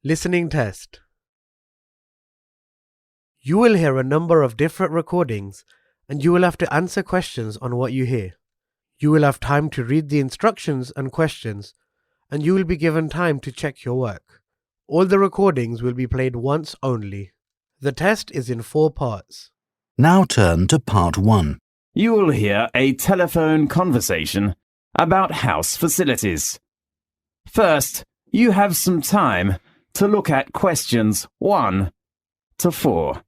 Listening test. You will hear a number of different recordings and you will have to answer questions on what you hear. You will have time to read the instructions and questions and you will be given time to check your work. All the recordings will be played once only. The test is in 4 parts. Now turn to part 1. You will hear a telephone conversation about house facilities. First, you have some time to look at questions 1 to 4.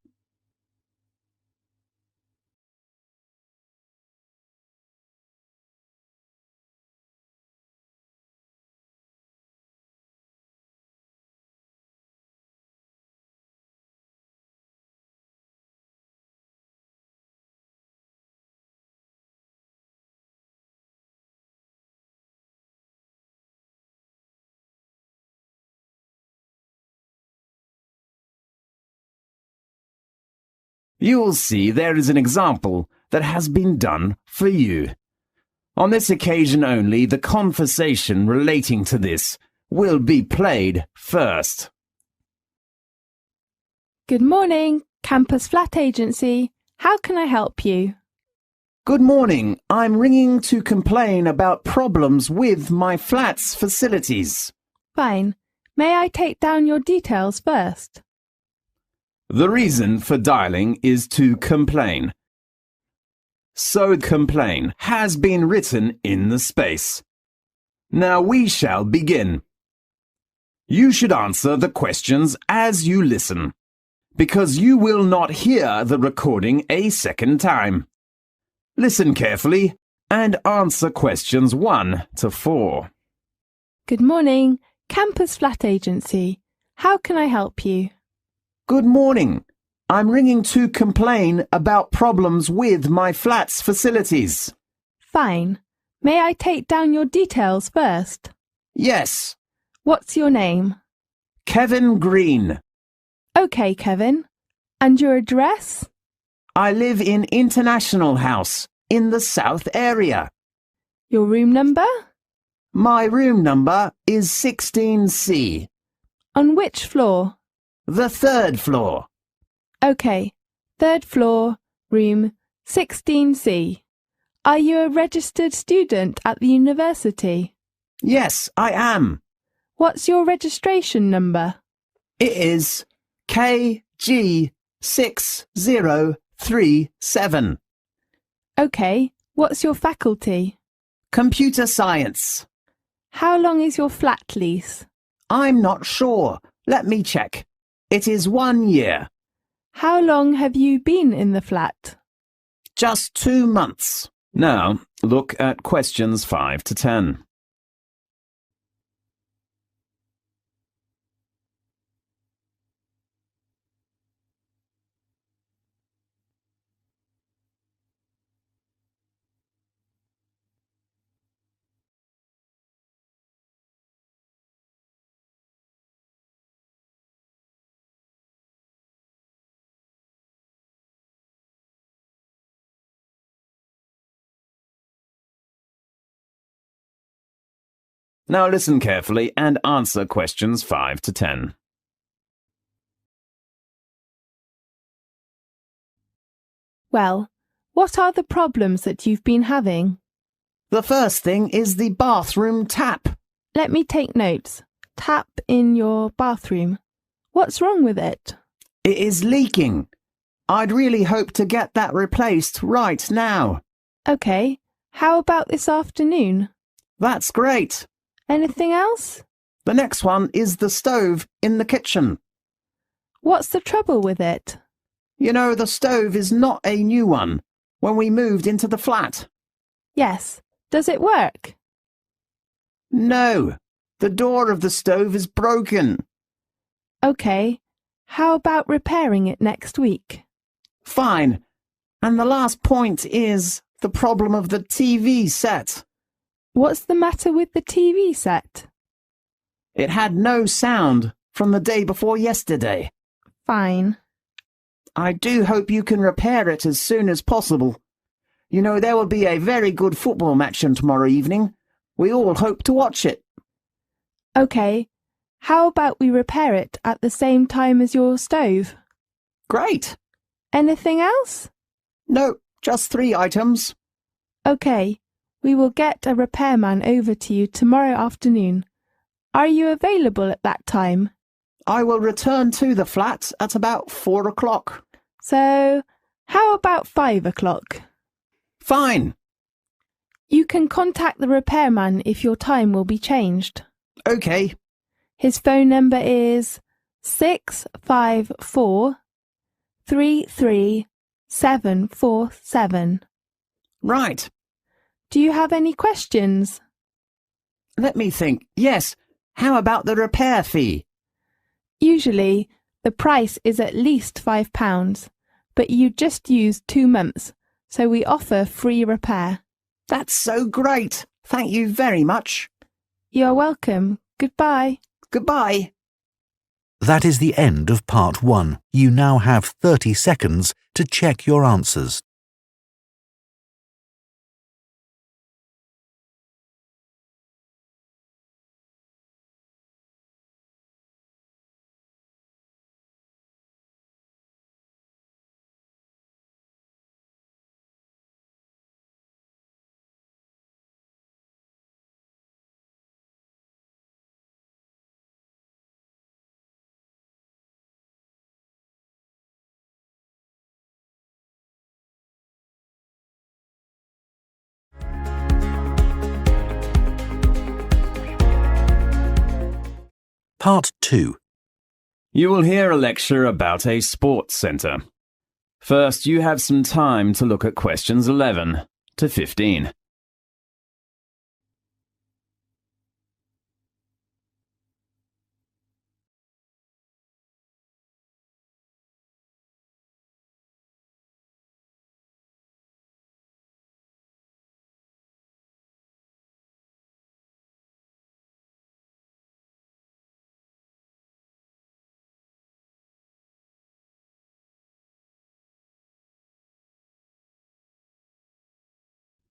You will see there is an example that has been done for you. On this occasion only, the conversation relating to this will be played first. Good morning, Campus Flat Agency. How can I help you? Good morning. I'm ringing to complain about problems with my flat's facilities. Fine. May I take down your details first? The reason for dialing is to complain. So complain has been written in the space. Now we shall begin. You should answer the questions as you listen, because you will not hear the recording a second time. Listen carefully and answer questions 1 to 4. Good morning, Campus Flat Agency. How can I help you? Good morning. I'm ringing to complain about problems with my flat's facilities. Fine. May I take down your details first? Yes. What's your name? Kevin Green. Okay, Kevin. And your address? I live in International House in the South area. Your room number? My room number is 16C. On which floor? The 3rd floor. Okay, 3rd floor, room 16C. Are you a registered student at the university? Yes, I am. What's your registration number? It is KG6037. Okay, what's your faculty? Computer science. How long is your flat lease? I'm not sure. Let me check. It is 1 year. How long have you been in the flat? Just 2 months. Now, look at questions 5 to 10. Now listen carefully and answer questions 5 to 10. Well, what are the problems that you've been having? The first thing is the bathroom tap. Let me take notes. Tap in your bathroom. What's wrong with it? It is leaking. I'd really hope to get that replaced right now. Okay, how about this afternoon? That's great. Anything else? The next one is the stove in the kitchen. What's the trouble with it? You know, the stove is not a new one when we moved into the flat. Yes. Does it work? No, the door of the stove is broken. Okay. How about repairing it next week? Fine. And the last point is the problem of the TV set. What's the matter with the TV set? It had no sound from the day before yesterday. Fine. I do hope you can repair it as soon as possible. You know, there will be a very good football match on tomorrow evening. We all hope to watch it. Okay. How about we repair it at the same time as your stove? Great. Anything else? No, just 3 items. OK, we will get a repairman over to you tomorrow afternoon. Are you available at that time? I will return to the flat at about 4 o'clock. So, how about 5 o'clock? Fine. You can contact the repairman if your time will be changed. OK. His phone number is 654 33747. Right. Do you have any questions? Let me think. Yes. How about the repair fee? Usually, the price is at least £5, but you just used 2 months, so we offer free repair. That's so great. Thank you very much. You're welcome. Goodbye. Goodbye. That is the end of part 1. You now have 30 seconds to check your answers. Part 2. You will hear a lecture about a sports centre. First, you have some time to look at questions 11 to 15.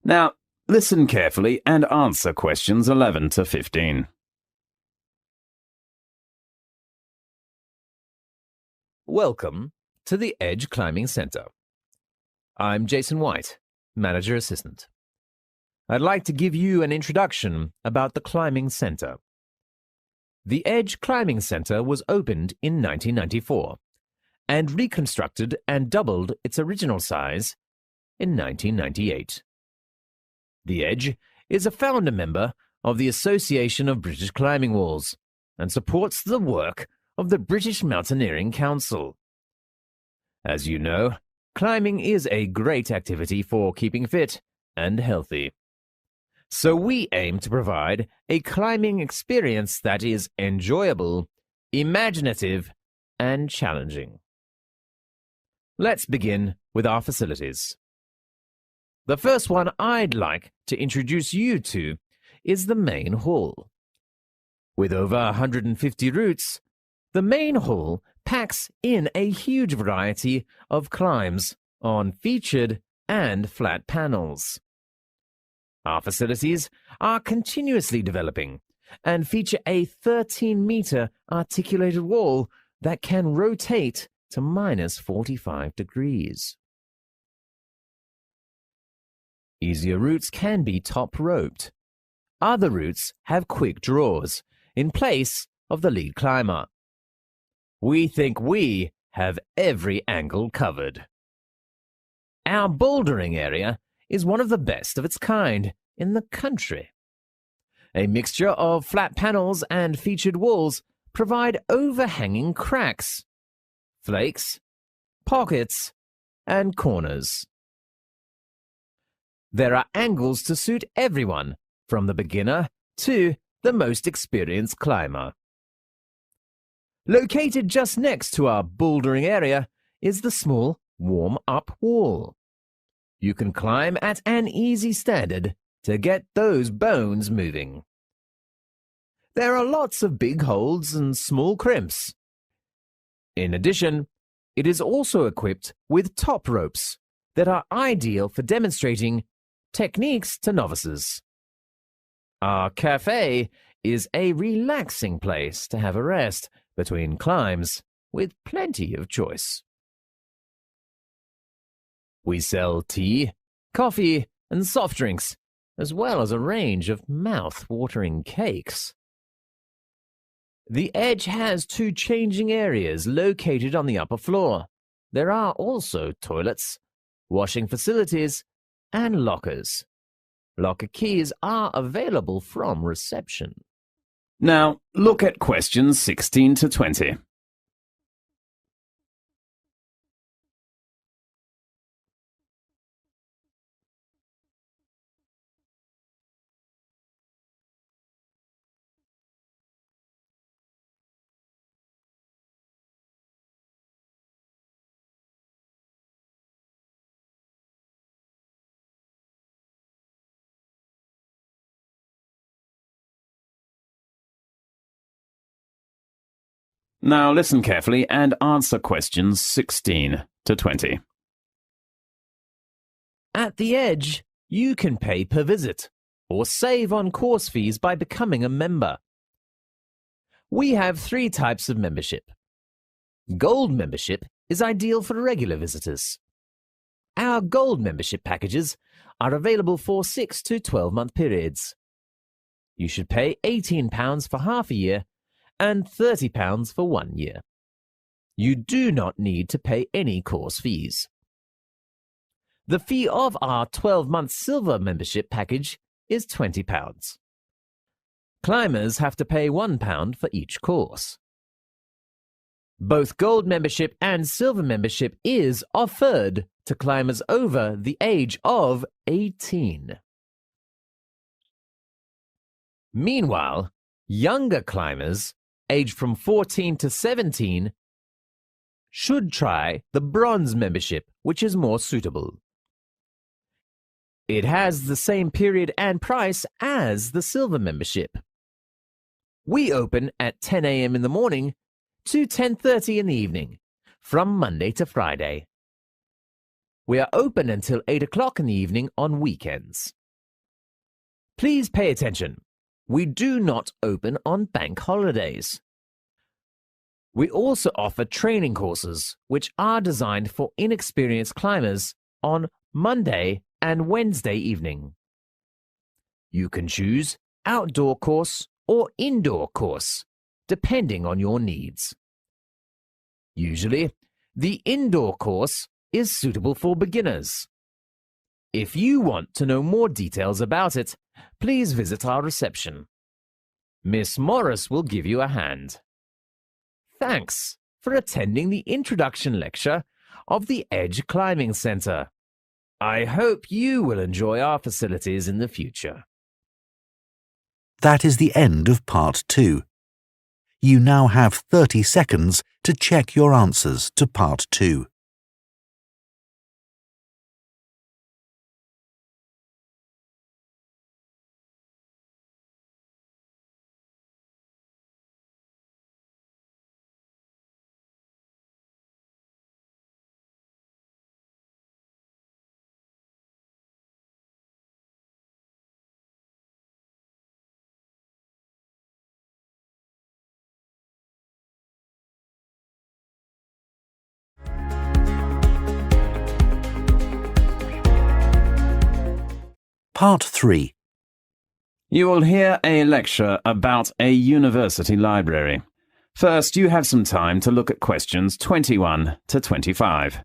Now, listen carefully and answer questions 11 to 15. Welcome to the Edge Climbing Centre. I'm Jason White, Manager Assistant. I'd like to give you an introduction about the Climbing Centre. The Edge Climbing Centre was opened in 1994 and reconstructed and doubled its original size in 1998. The Edge is a founder member of the Association of British Climbing Walls and supports the work of the British Mountaineering Council. As you know, climbing is a great activity for keeping fit and healthy. So we aim to provide a climbing experience that is enjoyable, imaginative, and challenging. Let's begin with our facilities. The first one I'd like to introduce you to is the main hall. With over 150 routes, the main hall packs in a huge variety of climbs on featured and flat panels. Our facilities are continuously developing and feature a 13-meter articulated wall that can rotate to minus 45 degrees. Easier routes can be top-roped. Other routes have quick draws in place of the lead climber. We think we have every angle covered. Our bouldering area is one of the best of its kind in the country. A mixture of flat panels and featured walls provide overhanging cracks, flakes, pockets, and corners. There are angles to suit everyone, from the beginner to the most experienced climber. Located just next to our bouldering area is the small warm-up wall. You can climb at an easy standard to get those bones moving. There are lots of big holds and small crimps. In addition, it is also equipped with top ropes that are ideal for demonstrating techniques to novices. Our cafe is a relaxing place to have a rest between climbs with plenty of choice. We sell tea, coffee, and soft drinks, as well as a range of mouth-watering cakes. The Edge has 2 changing areas located on the upper floor. There are also toilets, washing facilities, and lockers. Locker keys are available from reception. Now, look at questions 16 to 20. Now listen carefully and answer questions 16 to 20. At the Edge, you can pay per visit or save on course fees by becoming a member. We have 3 types of membership. Gold membership is ideal for regular visitors. Our Gold membership packages are available for 6 to 12-month periods. You should pay £18 for half a year and £30 for 1 year. You do not need to pay any course fees. The fee of our 12-month Silver membership package is £20. Climbers have to pay £1 for each course. Both Gold membership and Silver membership is offered to climbers over the age of 18. Meanwhile, younger climbers, aged from 14 to 17, should try the Bronze membership, which is more suitable. It has the same period and price as the Silver membership. We open at 10 a.m. in the morning to 10:30 in the evening, from Monday to Friday. We are open until 8 o'clock in the evening on weekends. Please pay attention. We do not open on bank holidays. We also offer training courses, which are designed for inexperienced climbers on Monday and Wednesday evening. You can choose outdoor course or indoor course, depending on your needs. Usually, the indoor course is suitable for beginners. If you want to know more details about it, please visit our reception. Miss Morris will give you a hand. Thanks for attending the introduction lecture of the Edge Climbing Center. I hope you will enjoy our facilities in the future. That is the end of Part 2. You now have 30 seconds to check your answers to Part 2. Part 3. You will hear a lecture about a university library. First, you have some time to look at questions 21 to 25.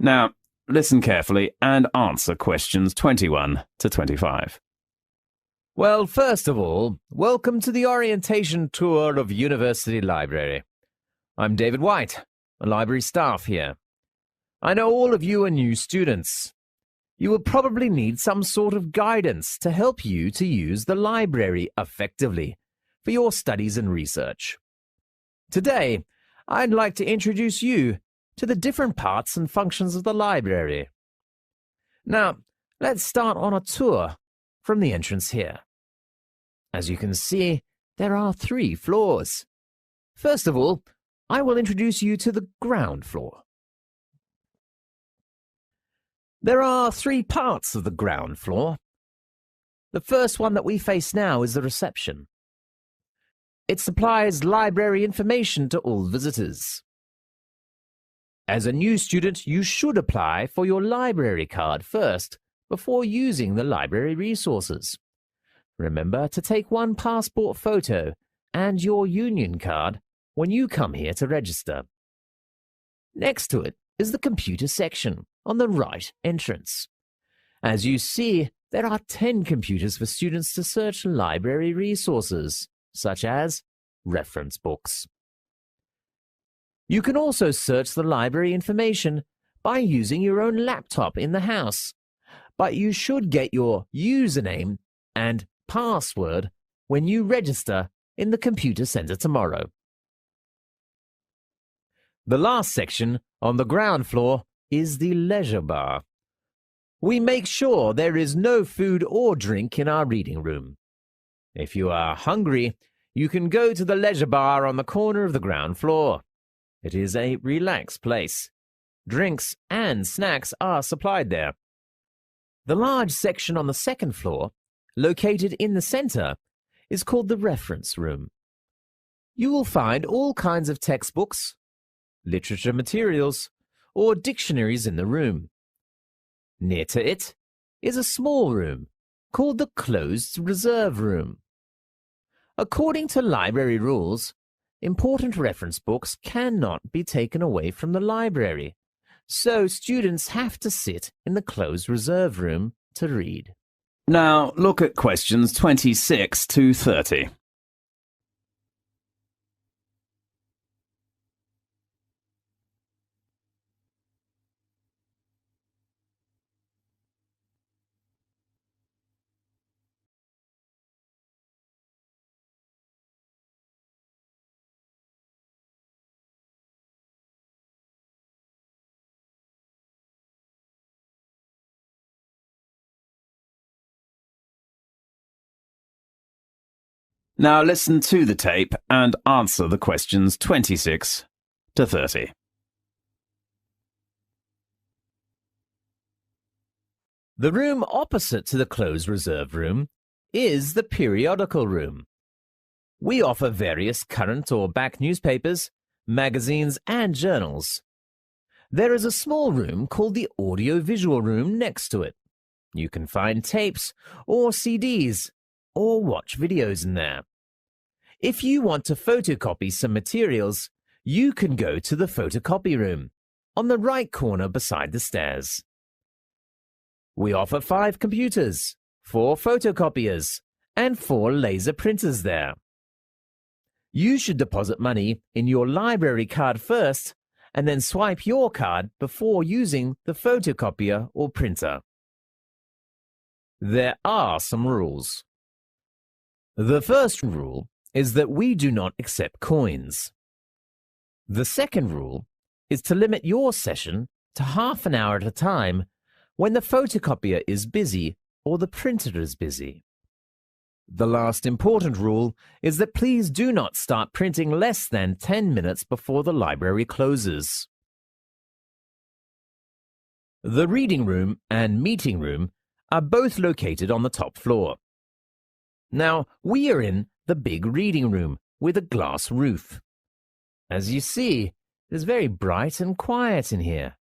Now, listen carefully and answer questions 21 to 25. Well, first of all, welcome to the orientation tour of University Library. I'm David White, a library staff here. I know all of you are new students. You will probably need some sort of guidance to help you to use the library effectively for your studies and research. Today, I'd like to introduce you to the different parts and functions of the library. Now, let's start on a tour from the entrance here. As you can see, there are 3 floors. First of all, I will introduce you to the ground floor. There are 3 parts of the ground floor. The first one that we face now is the reception. It supplies library information to all visitors. As a new student, you should apply for your library card first before using the library resources. Remember to take one passport photo and your union card when you come here to register. Next to it is the computer section on the right entrance. As you see, there are 10 computers for students to search library resources, such as reference books. You can also search the library information by using your own laptop in the house, but you should get your username and password when you register in the computer center tomorrow. The last section on the ground floor is the leisure bar. We make sure there is no food or drink in our reading room. If you are hungry, you can go to the leisure bar on the corner of the ground floor. It is a relaxed place. Drinks and snacks are supplied there. The large section on the second floor, located in the center, is called the reference room. You will find all kinds of textbooks, literature materials, or dictionaries in the room. Near to it is a small room called the closed reserve room. According to library rules, important reference books cannot be taken away from the library, so students have to sit in the closed reserve room to read. Now look at questions 26 to 30. Now listen to the tape and answer the questions 26 to 30. The room opposite to the closed reserve room is the periodical room. We offer various current or back newspapers, magazines, and journals. There is a small room called the audio-visual room next to it. You can find tapes or CDs or watch videos in there. If you want to photocopy some materials, you can go to the photocopy room on the right corner beside the stairs. We offer 5 computers, 4 photocopiers, and 4 laser printers there. You should deposit money in your library card first and then swipe your card before using the photocopier or printer. There are some rules. The first rule is that we do not accept coins. The second rule is to limit your session to half an hour at a time when the photocopier is busy or the printer is busy. The last important rule is that please do not start printing less than 10 minutes before the library closes. The reading room and meeting room are both located on the top floor. Now, we are in the big reading room with a glass roof. As you see, it is very bright and quiet in here.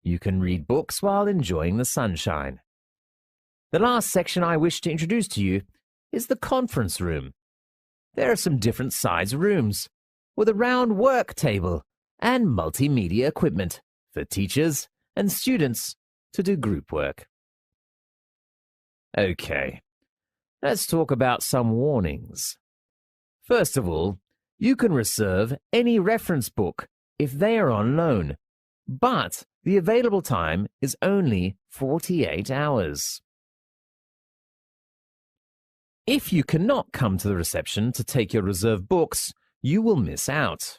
You can read books while enjoying the sunshine. The last section I wish to introduce to you is the conference room. There are some different size rooms with a round work table and multimedia equipment for teachers and students to do group work. Okay. Let's talk about some warnings. First of all, you can reserve any reference book if they are on loan, but the available time is only 48 hours. If you cannot come to the reception to take your reserved books, you will miss out.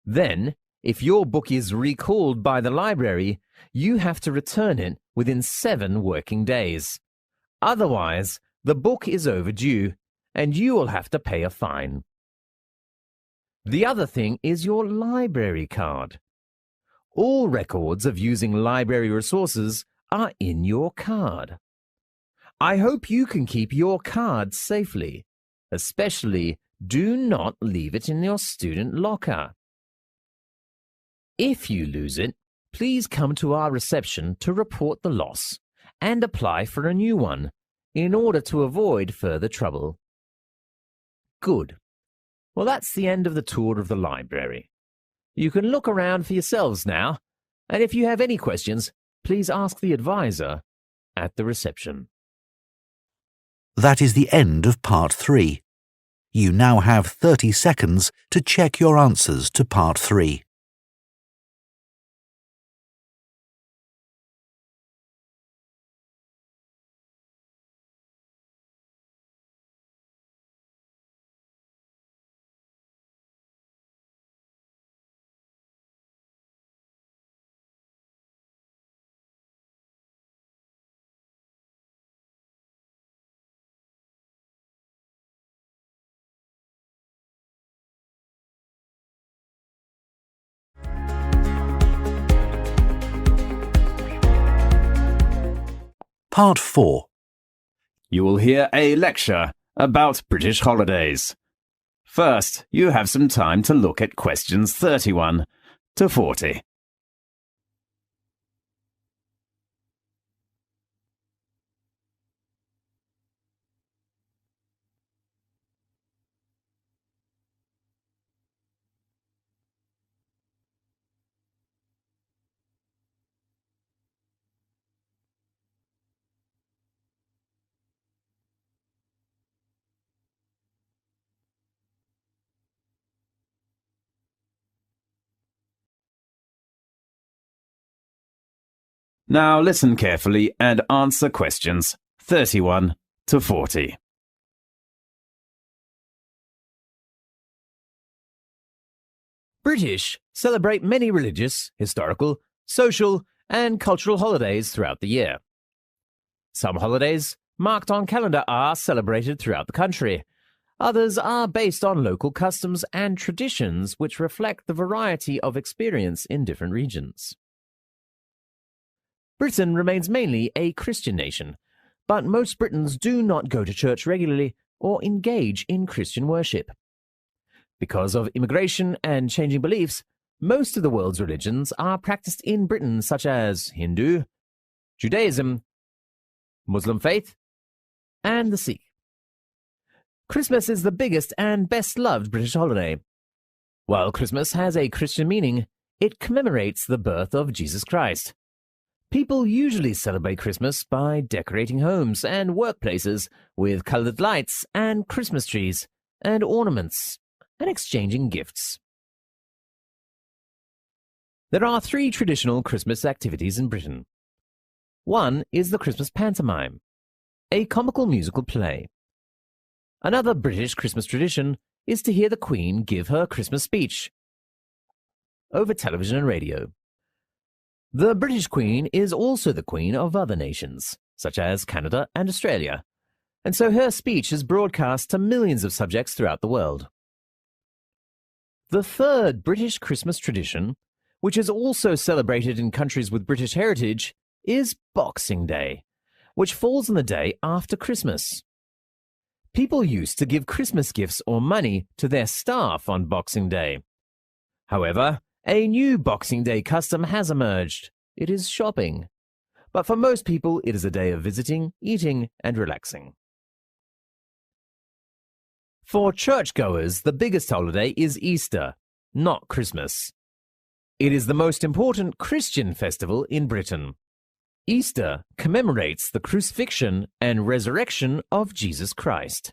Then, if your book is recalled by the library, you have to return it within 7 working days. Otherwise, the book is overdue, and you will have to pay a fine. The other thing is your library card. All records of using library resources are in your card. I hope you can keep your card safely. Especially, do not leave it in your student locker. If you lose it, please come to our reception to report the loss and apply for a new one in order to avoid further trouble. Good. Well, that's the end of the tour of the library. You can look around for yourselves now, and if you have any questions, please ask the advisor at the reception. That is the end of Part 3. You now have 30 seconds to check your answers to Part 3. Part 4. You will hear a lecture about British holidays. First, you have some time to look at questions 31 to 40. Now listen carefully and answer questions 31 to 40. British celebrate many religious, historical, social, and cultural holidays throughout the year. Some holidays marked on calendar are celebrated throughout the country. Others are based on local customs and traditions which reflect the variety of experience in different regions. Britain remains mainly a Christian nation, but most Britons do not go to church regularly or engage in Christian worship. Because of immigration and changing beliefs, most of the world's religions are practiced in Britain, such as Hindu, Judaism, Muslim faith, and the Sikh. Christmas is the biggest and best-loved British holiday. While Christmas has a Christian meaning, it commemorates the birth of Jesus Christ. People usually celebrate Christmas by decorating homes and workplaces with colored lights and Christmas trees and ornaments and exchanging gifts. There are 3 traditional Christmas activities in Britain. One is the Christmas pantomime, a comical musical play. Another British Christmas tradition is to hear the Queen give her Christmas speech over television and radio. The British Queen is also the Queen of other nations, such as Canada and Australia, and so her speech is broadcast to millions of subjects throughout the world. The third British Christmas tradition, which is also celebrated in countries with British heritage, is Boxing Day, which falls on the day after Christmas. People used to give Christmas gifts or money to their staff on Boxing Day. However, a new Boxing Day custom has emerged. It is shopping. But for most people, it is a day of visiting, eating, and relaxing. For churchgoers, the biggest holiday is Easter, not Christmas. It is the most important Christian festival in Britain. Easter commemorates the crucifixion and resurrection of Jesus Christ.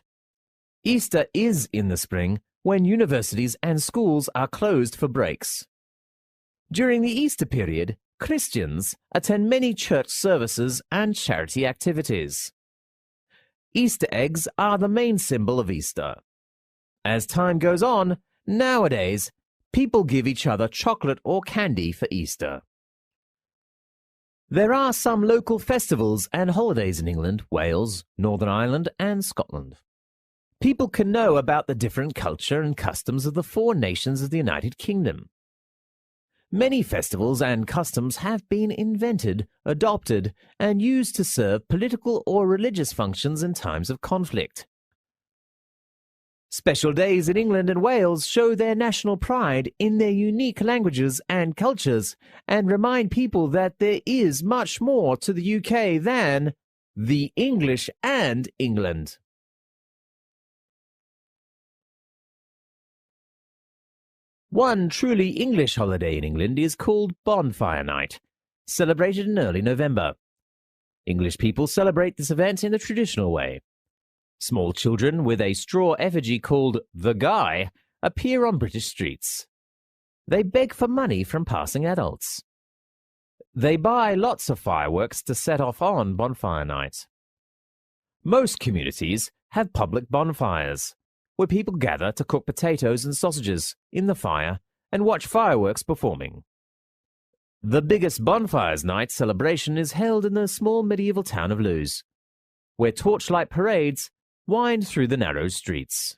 Easter is in the spring when universities and schools are closed for breaks. During the Easter period, Christians attend many church services and charity activities. Easter eggs are the main symbol of Easter. As time goes on, nowadays, people give each other chocolate or candy for Easter. There are some local festivals and holidays in England, Wales, Northern Ireland, and Scotland. People can know about the different culture and customs of the 4 nations of the United Kingdom. Many festivals and customs have been invented, adopted, and used to serve political or religious functions in times of conflict. Special days in England and Wales show their national pride in their unique languages and cultures and remind people that there is much more to the UK than the English and England. One truly English holiday in England is called Bonfire Night, celebrated in early November. English people celebrate this event in the traditional way. Small children with a straw effigy called the Guy appear on British streets. They beg for money from passing adults. They buy lots of fireworks to set off on Bonfire Night. Most communities have public bonfires, where people gather to cook potatoes and sausages in the fire and watch fireworks performing. The biggest bonfires night celebration is held in the small medieval town of Lewes, where torchlight parades wind through the narrow streets.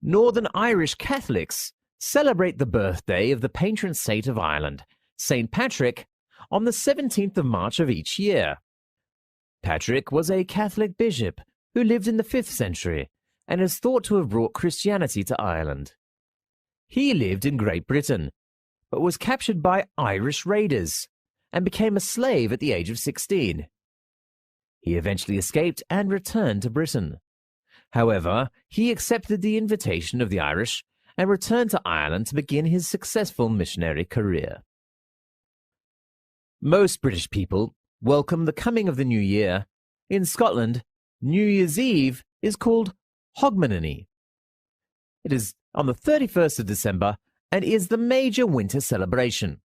Northern Irish Catholics celebrate the birthday of the patron saint of Ireland, St. Patrick, on the 17th of March of each year. Patrick was a Catholic bishop who lived in the 5th century and is thought to have brought Christianity to Ireland. He lived in Great Britain, but was captured by Irish raiders and became a slave at the age of 16. He eventually escaped and returned to Britain. However, he accepted the invitation of the Irish and returned to Ireland to begin his successful missionary career. Most British people welcome the coming of the new year. In Scotland, New Year's Eve is called Hogmanay. It is on the 31st of December and is the major winter celebration.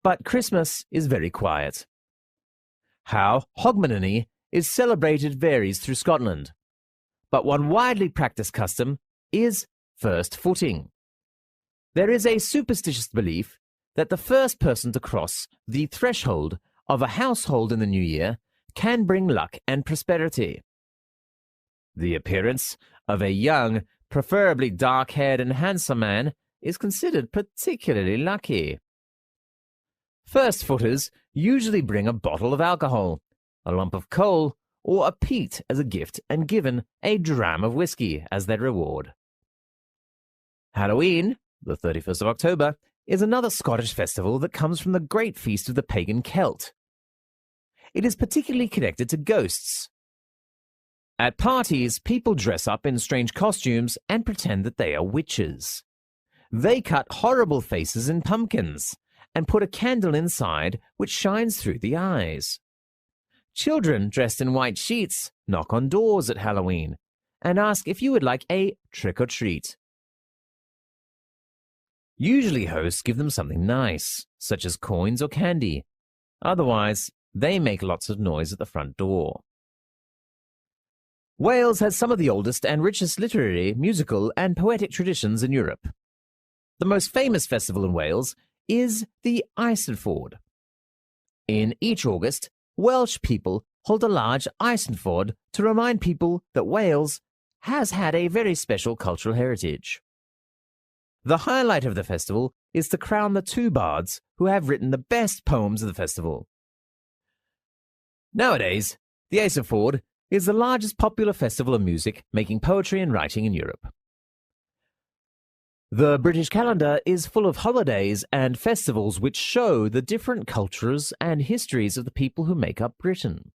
But Christmas is very quiet. How Hogmanay is celebrated varies through Scotland, but one widely practiced custom is first footing. There is a superstitious belief that the first person to cross the threshold of a household in the new year can bring luck and prosperity. The appearance of a young, preferably dark-haired and handsome man is considered particularly lucky. First footers usually bring a bottle of alcohol, a lump of coal, or a peat as a gift and given a dram of whiskey as their reward. Halloween, the 31st of October, is another Scottish festival that comes from the great feast of the pagan Celt. It is particularly connected to ghosts. At parties, people dress up in strange costumes and pretend that they are witches. They cut horrible faces in pumpkins and put a candle inside which shines through the eyes. Children dressed in white sheets knock on doors at Halloween and ask if you would like a trick-or-treat. Usually hosts give them something nice, such as coins or candy. Otherwise, they make lots of noise at the front door. Wales has some of the oldest and richest literary, musical, and poetic traditions in Europe. The most famous festival in Wales is the Eisteddfod. In each August, Welsh people hold a large Eisteddfod to remind people that Wales has had a very special cultural heritage. The highlight of the festival is to crown the 2 bards who have written the best poems of the festival. Nowadays, the Eisteddfod is the largest popular festival of music, making poetry and writing in Europe. The British calendar is full of holidays and festivals which show the different cultures and histories of the people who make up Britain.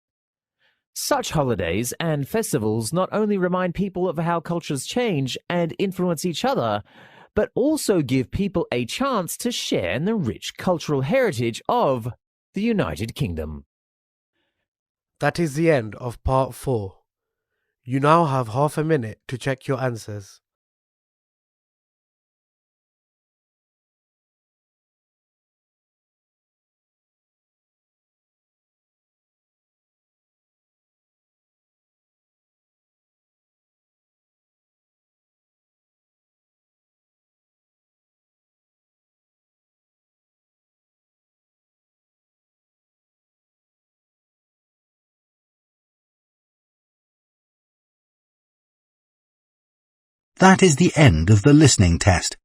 Such holidays and festivals not only remind people of how cultures change and influence each other, but also give people a chance to share in the rich cultural heritage of the United Kingdom. That is the end of part 4. You now have half a minute to check your answers. That is the end of the listening test.